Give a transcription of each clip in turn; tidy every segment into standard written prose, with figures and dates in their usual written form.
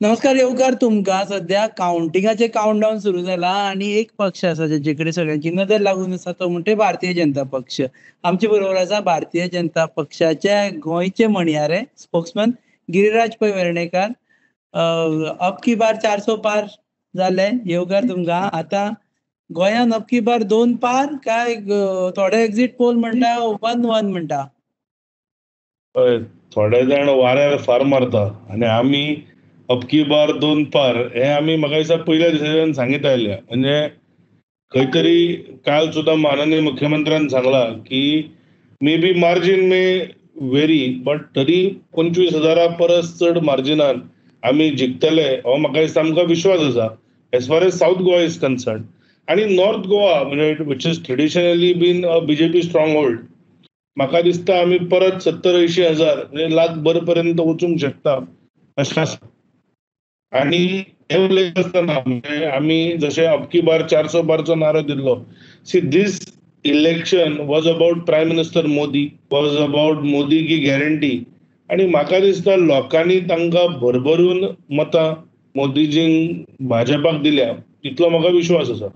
नमस्कार येवकार तुमकां. सध्या काउंटिंगाचे काउंटडाऊन सुरू जाला आणि एक पक्ष आसा जेचे कडेन सगळ्यांची नदर लागून आसा तो म्हणजे भारतीय जनता पक्ष. आमचे बरोबर आसा भारतीय जनता पक्षाचे गोंयचे म्हणयारे स्पोक्समन गिरिराज पै वेर्णेकार. अब की बार 400 पार जाले. येवकार तुमकां. आता गोंयान अब की बार 2 पार काय थोडे एक्झिट पोल म्हणटा 1-1 म्हणटा. हय, थोडे जाण वाऱ्यार फार मारता आणि आमी अबकी बार 2 पार हे आमी म्हाका दिसता पयल्या दिसाच्यान सांगीत आयल्या. म्हणजे खंय तरी काल सुद्दां माननीय मुख्यमंत्र्यान सांगला की may be margin may very but तरी 25,000 परस चड मार्जिनान आमी जिखतले हो म्हाका दिसता आमकां विश्वास आसा age far as south Goa is concern. आणि नॉर्थ गोवा म्हणजे which is traditionally been a BJP strong hold, म्हाका दिसता आमी परत 70-80 हजार म्हणजे लाख भर पर्यंत वचूंक शकता अशें आसा. आणि हे उलयत आसतना म्हणजे आमी जशे अबकी बार 400 पारचो नारो दिल्लो, see this election was about prime minister Modi, was about Modi की गॅरंटी. आणि म्हाका दिसता लोकांनी तांकां भरभरून मतां मोदीजींक भाजपाक दिल्या इतलो म्हाका विश्वास आसा.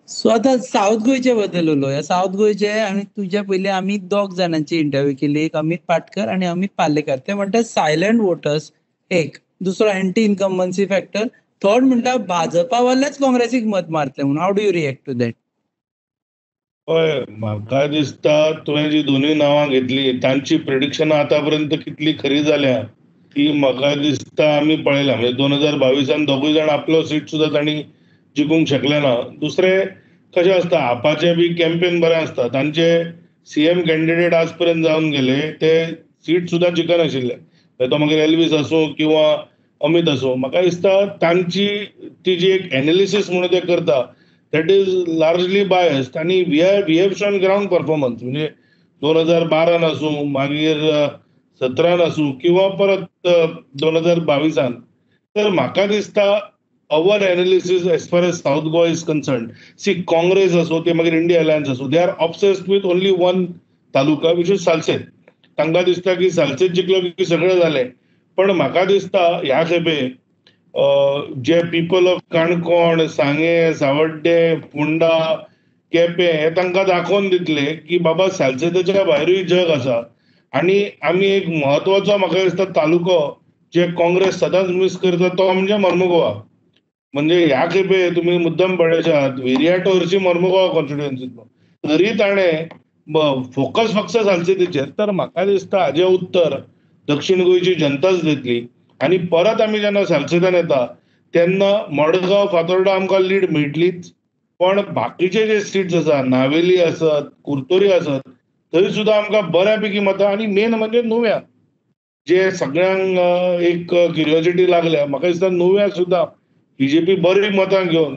सो आता साऊथ गोयचे बद्दल उलोवया. साऊथ गोयचे आणि तुझ्या पयलीं आमी दोग जाणांची इंटरव्यू केली, एक अमित पाटकर आणि अमित पालेकर. ते म्हणटा सायलंट वोटर्स एक, दुसरो अँटी इन्कम्बन्सी फॅक्टर, थर्ड म्हणटा भाजपा वालेच काँग्रेसीक मत मारतले म्हणून. How do you react to that? हय, म्हाका दिसता तुवें जी दोनूय नांवां घेतली तांची प्रिडिक्शनां आतां पर्यंत कितली खरी जाल्या ती म्हाका दिसता आमी पळयला. म्हणजे 2022 दोगूय जाण आपलो सीट सुद्दां तांणी जिखूंक शकले ना. दुसरें कशें आसता, आपाचें बी कॅम्पेन बरें आसता. तांचे सीएम कॅन्डिडेट आज पर्यंत जावन गेले ते सीट सुद्दां जिखनाशिल्ले. तो मागीर एल्वीस आसूं किंवा अमित आसूं. म्हाका दिसता तांची ती जी एक एनालिसीस म्हणून ते करता दॅट इज लार्जली बायस्ड. आणि we have shown ground performance. म्हणजे 2012 आसूं, मागीर 17 आसूं किंवा परत 2022. तर म्हाका दिसता our analysis as far as south Goa is concerned, see Congress असो ते मागीर इंडिया अलायन्स असो, they are obsessed with only one taluka which is Salcete. तांकां दिसता की सालसेत जिखलो की सगळें जालें. पण म्हाका दिसता ह्या खेपे जे पीपल ऑफ काणकोण, सांगे, सावड्डे, फोंडा, केपें हे तांकां दाखोवन दितले की बाबा सालसेताच्या भायरूय जग आसा. आणि आमी एक म्हत्वाचो म्हाका दिसता तालुको जे काँग्रेस सदांच मिस करता तो म्हणजे मर्मुगोवा. म्हणजे ह्या खेपे तुमी मुद्दम पळयशात वेरियाटो हरशी मर्मुगोवा कॉन्स्टिट्युएन्सींतलो, तरी ताणें फोकस फक्त सालसेतीचेर. तर म्हाका दिसता हाजें उत्तर दक्षिण गोंयची जनताच दितली. आणि परत आमी जेन्ना सालसेतान येता तेन्ना मडगांव, फातोर्डा आमकां लीड मेळटलीच. पण बाकीचे जे सीट्स आसा, नावेली आसत, कुर्तोरी आसत, थंय सुद्दां आमकां बऱ्यापैकी मतां. आणि मेन म्हणजे नुव्या जे सगळ्यांक एक क्युरियोसिटी लागल्या, म्हाका दिसता नुव्याक सुद्दां बीजेपी बरी मतां घेवन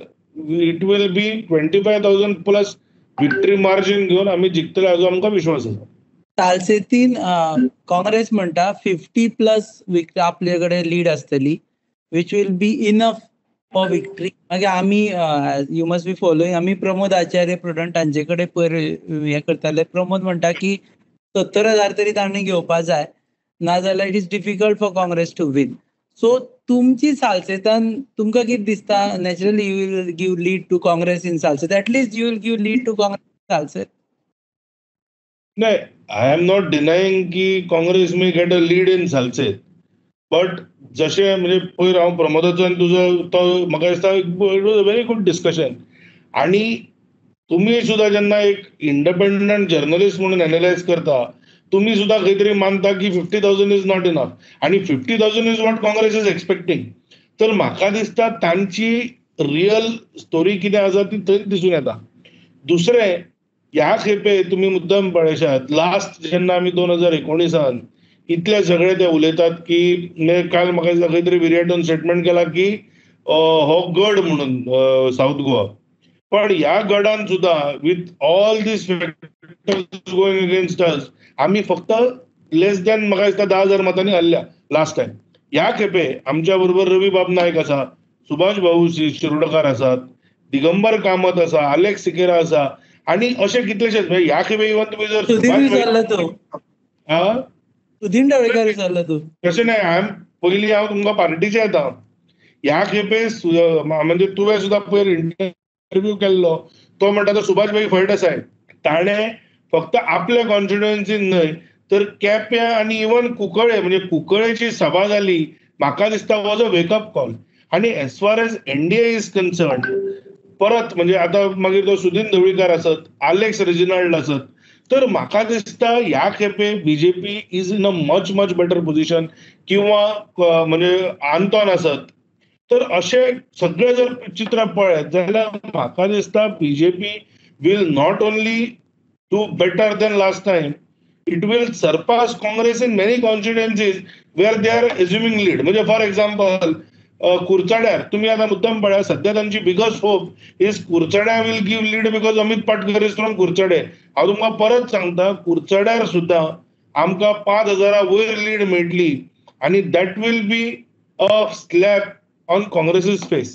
it will be 25,000 plus victory margin घेवन आमी जिखतले हाजो आमकां विश्वास आसा. सालसेतीन काँग्रेस म्हणटा 50+ आपले कडेन लीड आसतली which will be enough for victory. मागीर आमी यू मस्ट बी फॉलोईंग, आमी प्रमोद आचार्य प्रुडंट तांचे कडेन पयर हे करताले. प्रमोद म्हणटा की 70,000 तरी तांणी घेवपा जाय, नाजाल्यार it is difficult for Congress to win. So तुमची सालसेतान तुमकां कितें दिसता? Naturally you will give lead to Congress in Salcete, at least you will give lead to Congress in Salcete. नाही, आय एम नॉट डिनाईंग की Congress may get a lead in Salcete. But जशें म्हणजे पयर हांव प्रमोदाचो आनी तुजो तो म्हाका दिसता it was a very good discussion. आणि तुमी सुद्दां जेन्ना एक इंडिपेंडंट जर्नलिस्ट म्हणून एनालायज करता, तुमी सुद्दां खंय तरी मानता की 50,000 इज नॉट इनफ. आणि 50,000 is what Congress is expecting. तर म्हाका दिसता तांची रियल स्टोरी कितें आसा ती थंयच दिसून येता. दुसरें, ह्या खेपे तुमी मुद्दम पळयशात लास्ट जेन्ना आमी 2019 इतले सगळे ते उलयतात की काल म्हाका दिसता खंय तरी विरियाटोन स्टेटमेंट केला की हो गड म्हणून साऊथ गोवा. पण ह्या गडान सुद्दां with all these factors going against us आमी फक्त लेस दॅन म्हाका दिसता 10,000 मतांनी हरल्या लास्ट टायम. ह्या खेपे आमच्या बरोबर रवी बाब नायक आसा, सुभाष भाऊ शिरोडकार आसात, दिगंबर कामत आसा, अलेक्स सिकेरा आसा आणि असे कितलेशेच. ह्या खेपे इवन तुम्ही जर सुधीर ढवळीकर विसरला तू. तसे नाही, आय एम पयलीं हांव तुमकां पार्टीचे येता. ह्या खेपे म्हणजे तुवें सुद्दां पयर इंटरव्यू केल्लो, तो म्हणटा तो सुभाषभाई फळदेसाय, ताणें फक्त आपल्या कॉन्स्टिट्युएन्सीन न्हय तर केप्यां आनी इवन कुंकळे, म्हणजे कुंकळेची सभा जाली, म्हाका दिसता वॉज अ वेकअप कॉल. आनी age far age NDA is concern, परत म्हणजे आता मागीर तो सुदीन ढवळीकर आसत, आलेक्स रेजिनाल्ड आसत, तर म्हाका दिसता ह्या खेपे BJP is in a much better position, किंवा म्हणजे आंतोन आसत. तर अशे सगळे जर चित्र पळयत जाल्यार म्हाका दिसता BJP will not only do better than last time, it will surpass Congress in many constituencies where they are assuming lead. म्हणजे फॉर एक्झाम्पल कुरचड्यार तुम्ही आता मुद्दाम पळया, सध्या तांची बिगस्ट होप इज कुरचड्या will give lead because Amit Patkar is from Curchorem. हांव तुमकां परत सांगता, कुरचड्यार सुद्दां आमकां 5,000 वयर लीड मेळटली आनी that will be a slap on Congress's face.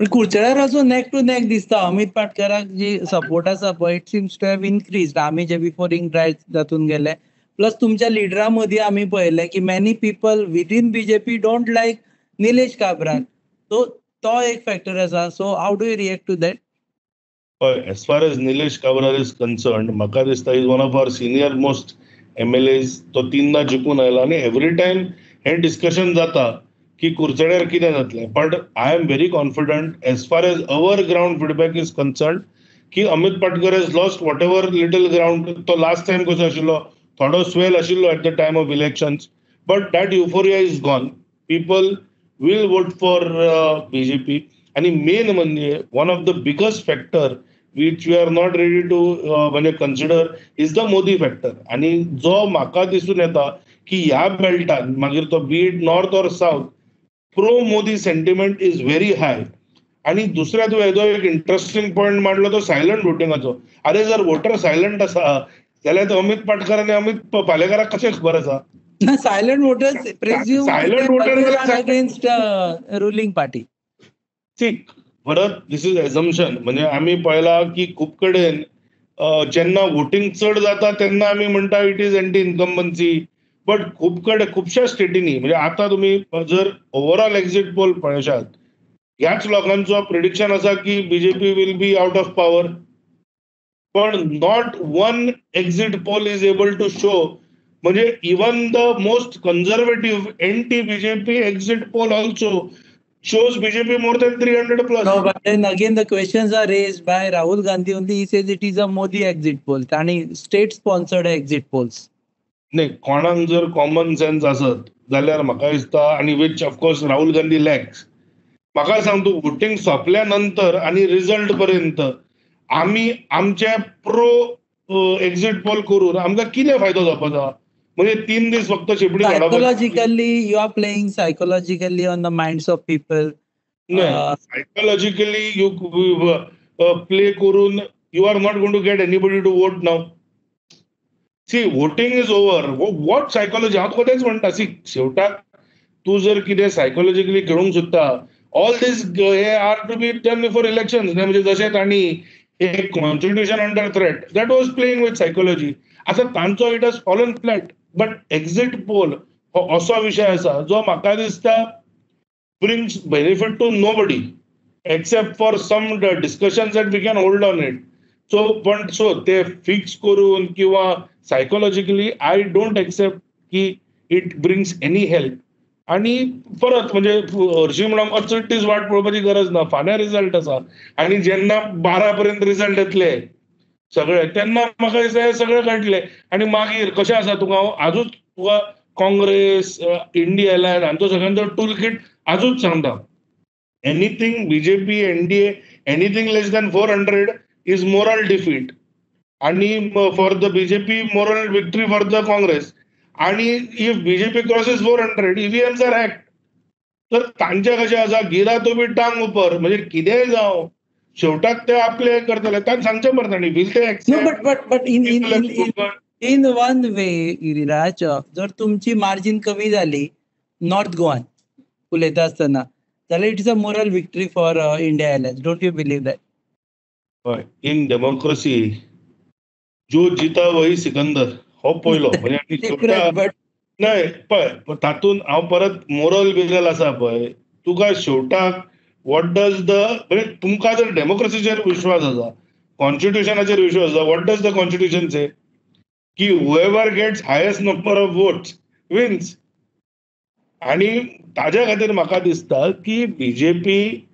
कुरचड्यार असो नेक टू नेक दिसता. अमित पाटकराक जी सपोर्ट आसा पळय, it seems to have increased. आमी जे बिफोर ड्रायव्ह जातून गेले, प्लस तुमच्या लिडरा मदीं आमी पळयलें की many people within BJP don't like Nilesh Cabral. So तो एक फॅक्टर आसा. So how do you react to that? As far as Nilesh Cabral is concerned, म्हाका दिसता is one of our senior most MLAs. तो 3दा जिखून आयला आनी एवरी टायम हें डिस्कशन जाता की कुरचड्यार कितें जातलें. But I am very confident as far as our ground feedback is concern की Amit Patkar has lost whatever little ground. तो लास्ट टायम कसो आशिल्लो, थोडो स्वेल आशिल्लो at the time of elections, but that euphoria is gone. People will vote for BJP. आणि main म्हणजे one of the biggest factor which we are not ready to म्हणजे consider is the Modi factor. आणि जो म्हाका दिसून येता की ह्या बेल्टान मागीर तो be north or south, pro Modi sentiment is very high. आणि दुसऱ्या तुवें जो एक इंटरेस्टिंग पॉयंट मांडलो तो सायलंट वोटिंगाचो. अरे जर वोटर सायलंट आसा जाल्यार तो अमित पाटकर आनी अमित पालेकराक कशें खबर आसा? Silent voters presume silent voter against ruling party. परत दिस इज एझम्पशन. म्हणजे आम्ही पळयला की खूब कडेन जेन्ना वोटिंग चड जाता तेन्ना आमी म्हणटा it is anti incumbency. But खुबश्या स्टेटींनी, म्हणजे आता तुम्ही जर ओव्हरऑल एक्झिट पोल पळयशात, ह्याच लोकांचो प्रिडिक्शन आसा की BJP will be out of power. पण not one exit poll is able to show, म्हणजे even the most conservative anti BJP exit poll also shows BJP more than 300 plus. No, but then again the questions are raised by Rahul Gandhi only. He says it is a Modi exit poll आणि state sponsored exit polls. नाही, कोणाक जर common sense असत जाल्यार म्हाका दिसता, आणि which of course Rahul Gandhi lakhs. म्हाका सांग, तूं वोटिंग सोंपल्या नंतर आणि रिझल्ट पर्यंत आमी आमचे प्रो एक्झिट पोल करून आमकां कितें फायदो जावपाचो? म्हणजे 3 दीस फक्त शेपडी psychologically you are playing psychologically on the minds of people. Psychologically you play करून you are not going to get anybody to vote now. See, voting is over. What psychology? हांव तुका तेच म्हणटा. सी, शेवटाक तूं जर कितें सायकोलॉजिकली खेळूंक सोदता, ऑल दीस हे are to be done before election. म्हणजे जशें तांणी एक constitution under threat, that was playing with psychology. आता तांचो it has fallen flat. But exit poll हो असो विषय आसा जो म्हाका दिसता brings benefit to nobody except for some discussions that we can hold on it. So ते फिक्स करून किंवा सायकोलॉजिकली आय डोंट एक्सेप्ट की इट ब्रिंग्स एनी हेल्प. आणि परत म्हणजे हरशी म्हणून अचटीच वाट पळोवपाची गरज ना. फाल्यां रिझल्ट आसा आणि जेन्ना 12 पर्यंत रिझल्ट येतले सगळे, तेन्ना म्हाका दिसता हे सगळे कळटले. आणि मागीर कशें आसा, तुका आजूच तुका काँग्रेस, इंडिया अलायन्स हांचो सगळ्यांचो टूल किट आजूच सांगता. Anything BJP, NDA, anything less than 400 is moral defeat. आणि for the BJP moral victory for the Congress. आणि if BJP crosses 400 EVMs are hacked. तर तांचे कशें आसा, गिरा तो बी टांग उपर. म्हणजे कितेंय जावं शेवटाक ते आपले करतले. तांकां सांगचें पडटलें विल ते accept. But in one way Giriraj, जर तुमची मार्जिन कमी झाली नॉर्थ गोवान उलयता आसतना, जाल्यार it is a moral victory for India alliance. Don't you believe that? हय, इन डेमोक्रेसी जो जीता वही सिकंदर हो पयलो. म्हणजे नाही पळय तातूंत हांव परत मोरल बिरल आसा पळय, तुका शेवटाक वॉट डज द म्हणजे तुमकां जर डेमोक्रेसीचेर विश्वास आसा, कॉन्स्टिट्युशनाचेर विश्वास आसा, what does the constitution say की whoever gets highest number of votes wins. आणि ताज्या खातीर म्हाका दिसता की बीजेपी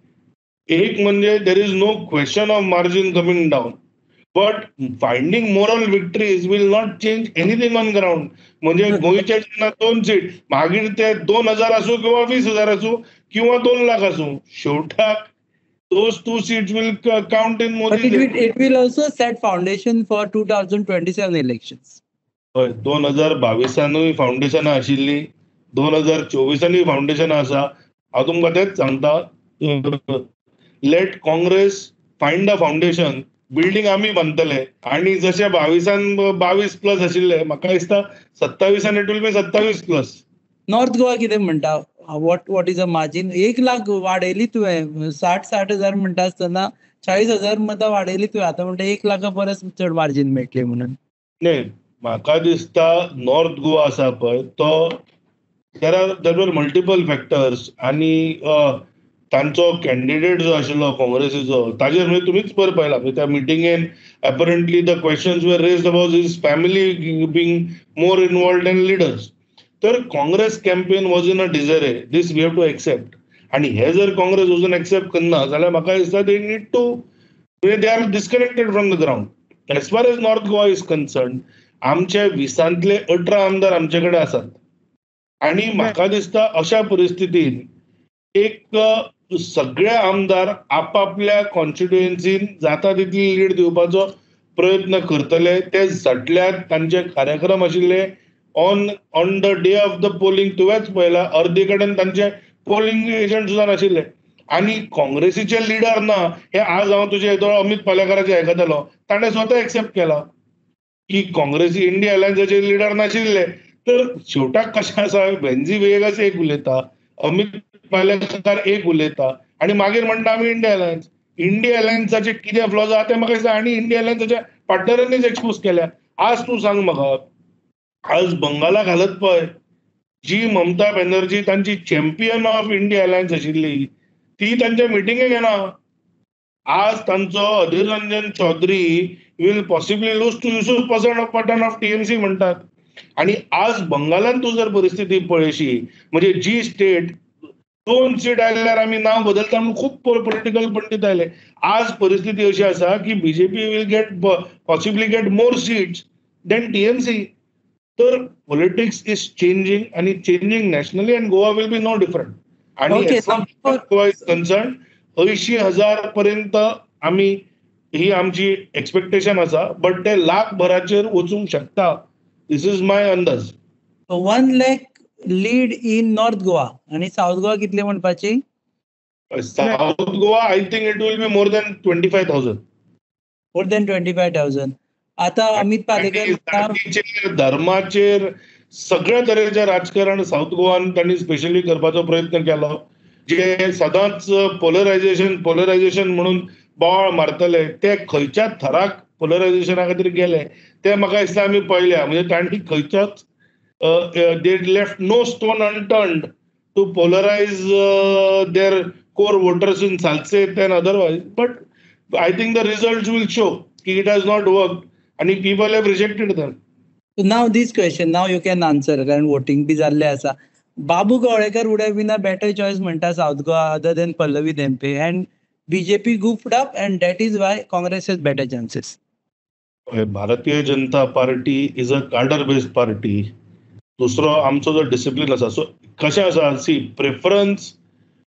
एक म्हणजे there is no question of margin coming down, but finding moral victories will not change anything on ground. म्हणजे गोंयच्या जेन्ना 2 सीट मागीर ते 2000 असू किंवा 20,000 असू किंवा 2 लाख असू, शेवटाक those 2 seats will count in But Modi's. it will also set foundation for 2027 elections. हय 2022 फावंडेशनां आशिल्ली, 2024 फावंडेशनां आसा. हांव तुमकां तेच सांगता, let Congress find a foundation, building आमी बांदतले आणि जशे 22 प्लस आशिल्ले, म्हाका दिसता 27 it will be 27 plus. North Goa कितें म्हणटा, what is a margin? 1 lakh वाडयली तुवें, 60,000 म्हणटा आसतना 40,000 मतां वाडयली तुवें, आतां म्हणटा 1 लाखा परस चड मार्जिन मेळटली म्हणून. नाही, म्हाका दिसता नॉर्थ गोवा आसा पळय तो देर वर मल्टिपल फॅक्टर्स आणि तांचो कॅन्डिडेट जो आशिल्लो काँग्रेसीचो ताजेर म्हणजे तुमीच बरें पळयला त्या मिटिंगेन apparently the questions were raised about his family being more involved in leaders. तर Congress campaign was in a disarray, these we have to accept. आणि हे जर काँग्रेस वचून एक्सेप्ट करना जाल्यार म्हाका दिसता they need to, they are disconnected from the ground. As far as north Goa is concerned, आमचे 20तले 18 आमदार आमचे कडेन आसात. आणि म्हाका दिसता अशा परिस्थितीन एक सगळे आमदार आपापल्या कॉन्स्टिट्युएन्सीन जाता तितली लीड दिवपाचो प्रयत्न करतले. ते झटल्यात, तांचे कार्यक्रम आशिल्ले on the day of the polling. तुवेंच पळयला अर्दे कडेन तांचे पोलिंग एजंट सुद्दां नाशिल्ले. आणि काँग्रेसीचे लिडर ना हे आज हांव तुजे अमित पालेकराचे आयकतालो, ताणें स्वता एक्सेप्ट केला की काँग्रेसी इंडिया अलायन्साचे लिडर नाशिल्ले. तर शेवटाक कशें आसा, वेन्झी वेगस एक उलयता, अमित पालेकर एक उलयता आणि मागीर म्हणटा आमी इंडिया अलायन्स. इंडिया अलायन्साचे कितें फ्लॉज आहा ते म्हाका दिसता आनी इंडिया अलायन्साच्या पार्टनरांनीच एक्सपोज केल्या. आज तूं सांग म्हाका, आज बंगाला घालत पळय जी ममता बॅनर्जी तांची चॅम्पियन ऑफ इंडिया अलायन्स आशिल्ली ती तांच्या मिटिंगेक येना. आज तांचो Adhir Ranjan Chowdhury will possibly lose to Yusuf Pathan of TMC म्हणटात. आणि आज बंगालात तूं जर परिस्थिती पळयशी, म्हणजे जी स्टेट 2 सीट आयल्यार आमी नांव बदलता म्हणून खूब पॉलिटिकल पंडित आयले. आज परिस्थिती अशी आसा की BJP will get possibly get more seats than TMC. तर पॉलिटिक्स इज चेंजिंग आणि changing nationally and Goa will be no different. आणि गोवा इज कन्सर्न 80,000 पर्यंत आम्ही ही आमची एक्सपेक्टेशन आसा, बट ते लाखभराचेर वचूंक शकता. दिस इज माय अंदाज. 1 lakh lead in north Goa आणि साऊथ गोवा कितले म्हणपाची? South Goa I think it will be more than 25,000. More than 25,000. आता अमित पालेकर धर्माचेर सगळ्या तरेचे राजकारण साऊथ गोवान त्यांनी स्पेशली करपाचो प्रयत्न केलो. जे सदांच पोलरायझेशन म्हणून बोवाळ मारतले ते खंयच्या थराक पोलरायझेशना खातीर गेले ते म्हाका दिसता आमी पळयल्या. म्हणजे तांणी खंयच्याच they left no stone unturned to polarise their core voters in Salcete and otherwise. But I think the result will show की इट हॅज नॉट वर्क आणि people have rejected them. Now this question, now you can answer, कारण voting be जाल्ले आसा. Babu Kavlekar would have been a better choice म्हणटा south Goa other than Pallavi Dempo, and BJP goofed up and that is Y Congress has better chances. Bharatiya Janata party is a कार्डर based party. दुसरो आमचो जो discipline आसा, so कशें आसा, सी प्रेफरन्स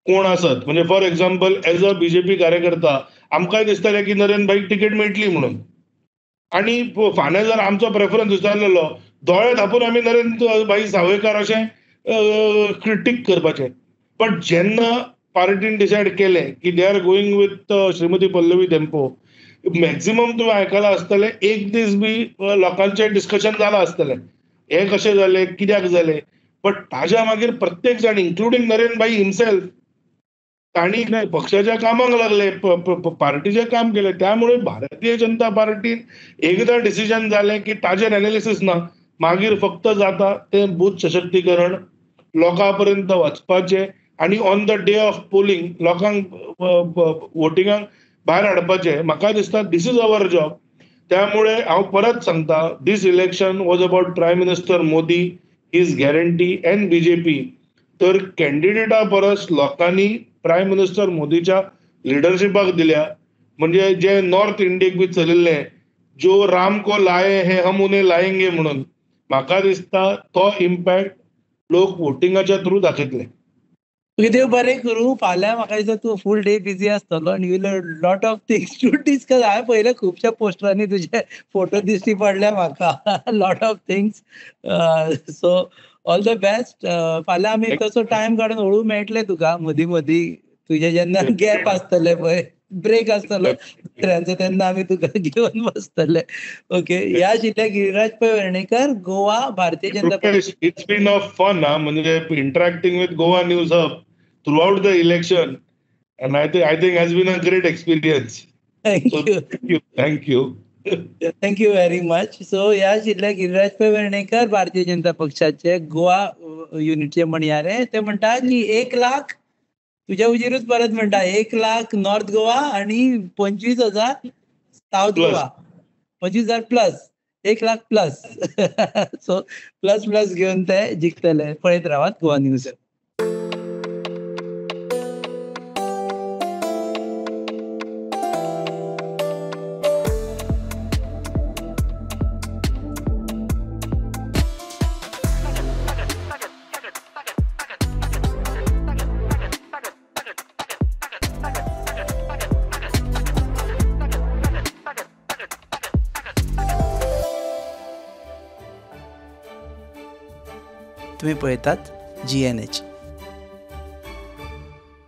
कोण आसत, म्हणजे for example as a BJP कार्यकर्ता आमकांय दिसतालें की नरेंद्र भाईक तिकेट मेळटली म्हणून. आणि फाल्यां जर आमचो प्रेफरन्स विचारलेलो दोळे धापून आमी नरेंद्र भाई सावयकार अशें क्रिटीक करपाचें. बट जेन्ना पार्टीन डिसायड केलें की they are going with Shrimati Pallavi Dempo, maximum तुवें आयकलां आसतलें एक दीस बी लोकांचें डिस्कशन जालां आसतलें, हें कशें जालें, कित्याक जालें. बट ताज्या मागीर प्रत्येक जाण इन्क्लुडींग नरेंद्र भाई हिमसेल्फ तांणी पक्षाच्या कामाक लागले, पार्टीचें काम केलें. त्यामुळे भारतीय जनता पार्टीन एकदा डिसिजन जालें की ताजेर एनालिसीस ना, मागीर फक्त जाता ते बूथ सशक्तीकरण, लोकां पर्यंत वचपाचें आनी on the day of polling लोकांक वोटिंगाक भायर हाडपाचें. म्हाका दिसता दीस इज अवर जॉब. त्यामुळे हांव परत सांगता, this election was about prime minister Modi, his guarantee and BJP. तर कॅन्डिडेटा परस लोकांनी प्रायम मिनिस्टर मोदीच्या लिडरशिपाक दिल्या. म्हणजे जे नॉर्थ इंडियेक बी चलिल्ले, जो राम को लाये हे हम उन्हें लाएंगे म्हणून, म्हाका दिसता तो इम्पॅक्ट लोक वोटिंगाच्या थ्रू दाखयतले. देव बरें करूं. फाल्यां म्हाका दिसता तूं फूल डे बिजी आसतलो आनी you will lot of things to discuss. हांवें पयलें खुबश्या पोस्टरांनी तुजे फोटो दिश्टी पडल्या म्हाका. Lot of things. So all the best. फाल्यां आमी तसो टायम काडून हळू मेळटले तुका मदीं मदीं. तुजे जेन्ना गॅप आसतले पळय, ब्रेक आसतलो दुसऱ्यांचो, तेन्ना आमी तुका घेवन बसतले. ओके. ह्या आशिल्ले गिरिराज पै वेर्णेकर, गोवा भारतीय जनता पक्ष. इट्स बीन ऑफ फन म्हणजे interacting with Goa news hub throughout the election, and I think has been a great experience. Thank you. Thank you very much. So ह्या आशिल्ले गिरिराज पै वेर्णेकर, भारतीय जनता पक्षाचे गोवा युनिटचे म्हणयारे. ते म्हणटा की 1 लाख तुझ्या उजेरूच परत म्हणटा, 1 लाख नॉर्थ गोवा आणि 25,000 south Goa. 25,000 plus 1 lakh plus. So plus घेऊन ते जिंकतले. पळयत रावात गोवा न्यूज. तुम्ही पळयतात GNH.